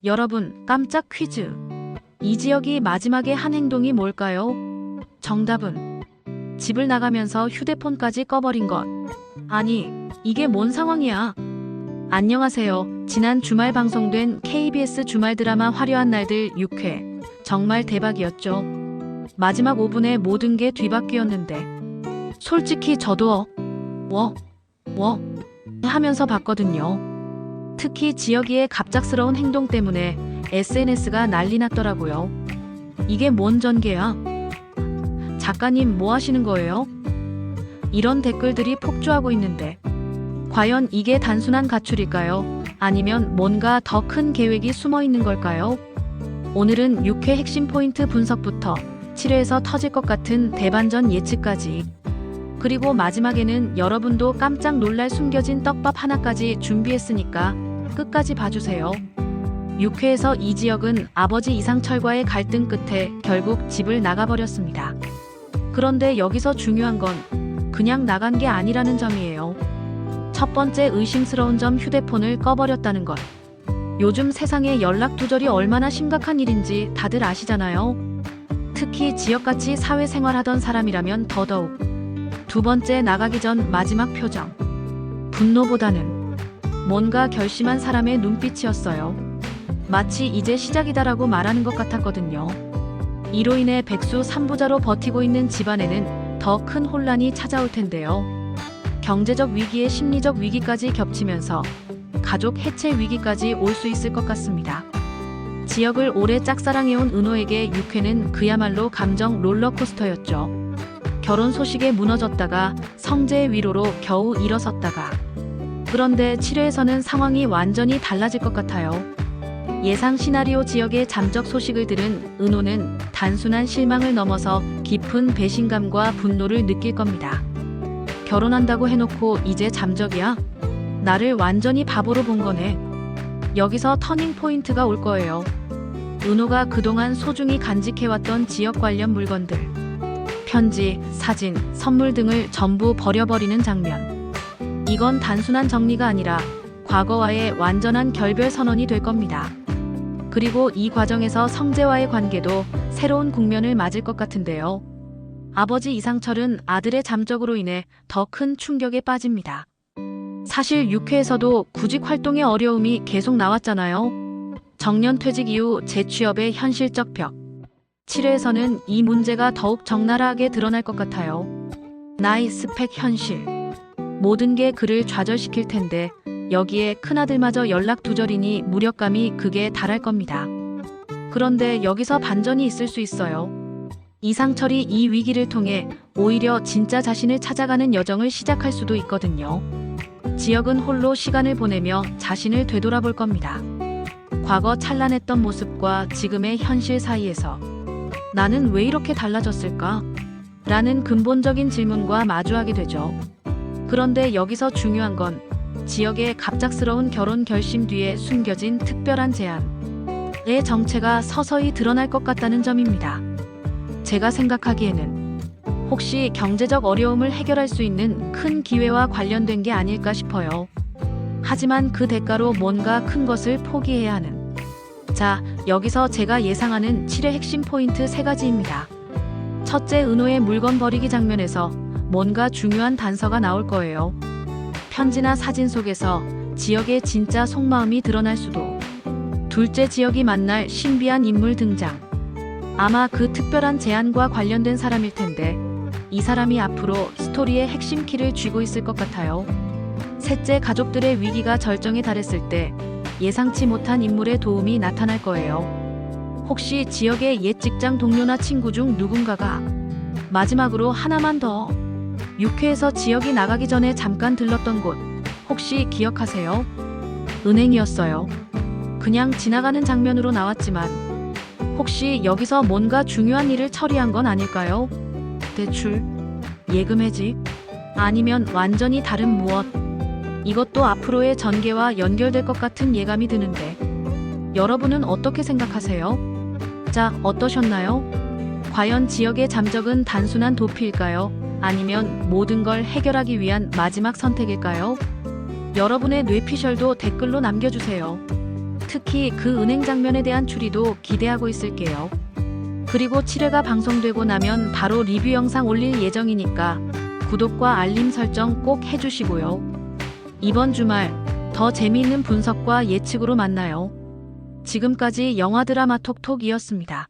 여러분, 깜짝 퀴즈. 이 지역이 마지막에 한 행동이 뭘까요? 정답은 집을 나가면서 휴대폰까지 꺼버린 것. 아니, 이게 뭔 상황이야? 안녕하세요. 지난 주말 방송된 KBS 주말 드라마 화려한 날들 6회. 정말 대박이었죠. 마지막 5분에 모든 게 뒤바뀌었는데 솔직히 저도 하면서 봤거든요. 특히 지혁이의 갑작스러운 행동 때문에 SNS가 난리 났더라고요. 이게 뭔 전개야? 작가님 뭐 하시는 거예요? 이런 댓글들이 폭주하고 있는데 과연 이게 단순한 가출일까요? 아니면 뭔가 더 큰 계획이 숨어 있는 걸까요? 오늘은 6회 핵심 포인트 분석부터 7회에서 터질 것 같은 대반전 예측까지, 그리고 마지막에는 여러분도 깜짝 놀랄 숨겨진 떡밥 하나까지 준비했으니까 끝까지 봐주세요. 6회에서 이지혁은 아버지 이상철과의 갈등 끝에 결국 집을 나가버렸습니다. 그런데 여기서 중요한 건 그냥 나간 게 아니라는 점이에요. 첫 번째 의심스러운 점, 휴대폰을 꺼버렸다는 것. 요즘 세상에 연락 두절이 얼마나 심각한 일인지 다들 아시잖아요. 특히 지역같이 사회생활하던 사람이라면 더더욱. 두 번째, 나가기 전 마지막 표정. 분노보다는 뭔가 결심한 사람의 눈빛이었어요. 마치 이제 시작이다라고 말하는 것 같았거든요. 이로 인해 백수 3부자로 버티고 있는 집안에는 더 큰 혼란이 찾아올 텐데요. 경제적 위기에 심리적 위기까지 겹치면서 가족 해체 위기까지 올 수 있을 것 같습니다. 지역을 오래 짝사랑해온 은호에게 6회는 그야말로 감정 롤러코스터였죠. 결혼 소식에 무너졌다가 성재의 위로로 겨우 일어섰다가, 그런데 7회에서는 상황이 완전히 달라질 것 같아요. 예상 시나리오, 지역의 잠적 소식을 들은 은호는 단순한 실망을 넘어서 깊은 배신감과 분노를 느낄 겁니다. 결혼한다고 해놓고 이제 잠적이야? 나를 완전히 바보로 본 거네. 여기서 터닝 포인트가 올 거예요. 은호가 그동안 소중히 간직해왔던 지역 관련 물건들, 편지, 사진, 선물 등을 전부 버려버리는 장면. 이건 단순한 정리가 아니라 과거와의 완전한 결별 선언이 될 겁니다. 그리고 이 과정에서 성재와의 관계도 새로운 국면을 맞을 것 같은데요. 아버지 이상철은 아들의 잠적으로 인해 더 큰 충격에 빠집니다. 사실 6회에서도 구직 활동의 어려움이 계속 나왔잖아요. 정년 퇴직 이후 재취업의 현실적 벽. 7회에서는 이 문제가 더욱 적나라하게 드러날 것 같아요. 나이, 스펙, 현실. 모든 게 그를 좌절시킬 텐데 여기에 큰아들마저 연락 두절이니 무력감이 극에 달할 겁니다. 그런데 여기서 반전이 있을 수 있어요. 이상철이 이 위기를 통해 오히려 진짜 자신을 찾아가는 여정을 시작할 수도 있거든요. 지역은 홀로 시간을 보내며 자신을 되돌아볼 겁니다. 과거 찬란했던 모습과 지금의 현실 사이에서 나는 왜 이렇게 달라졌을까? 라는 근본적인 질문과 마주하게 되죠. 그런데 여기서 중요한 건 지역의 갑작스러운 결혼 결심 뒤에 숨겨진 특별한 제안의 정체가 서서히 드러날 것 같다는 점입니다. 제가 생각하기에는 혹시 경제적 어려움을 해결할 수 있는 큰 기회와 관련된 게 아닐까 싶어요. 하지만 그 대가로 뭔가 큰 것을 포기해야 하는. 자, 여기서 제가 예상하는 7회 핵심 포인트 3가지입니다. 첫째, 은호의 물건 버리기 장면에서 뭔가 중요한 단서가 나올 거예요. 편지나 사진 속에서 지역의 진짜 속마음이 드러날 수도. 둘째, 지역이 만날 신비한 인물 등장. 아마 그 특별한 제안과 관련된 사람일 텐데 이 사람이 앞으로 스토리의 핵심 키를 쥐고 있을 것 같아요. 셋째, 가족들의 위기가 절정에 달했을 때 예상치 못한 인물의 도움이 나타날 거예요. 혹시 지역의 옛 직장 동료나 친구 중 누군가가. 마지막으로 하나만 더. 6회에서 지역이 나가기 전에 잠깐 들렀던 곳 혹시 기억하세요? 은행이었어요. 그냥 지나가는 장면으로 나왔지만 혹시 여기서 뭔가 중요한 일을 처리한 건 아닐까요? 대출, 예금 해지, 아니면 완전히 다른 무엇. 이것도 앞으로의 전개와 연결될 것 같은 예감이 드는데 여러분은 어떻게 생각하세요? 자, 어떠셨나요? 과연 지역의 잠적은 단순한 도피일까요? 아니면 모든 걸 해결하기 위한 마지막 선택일까요? 여러분의 뇌피셜도 댓글로 남겨주세요. 특히 그 은행 장면에 대한 추리도 기대하고 있을게요. 그리고 7회가 방송되고 나면 바로 리뷰 영상 올릴 예정이니까 구독과 알림 설정 꼭 해주시고요. 이번 주말 더 재미있는 분석과 예측으로 만나요. 지금까지 영화 드라마 톡톡이었습니다.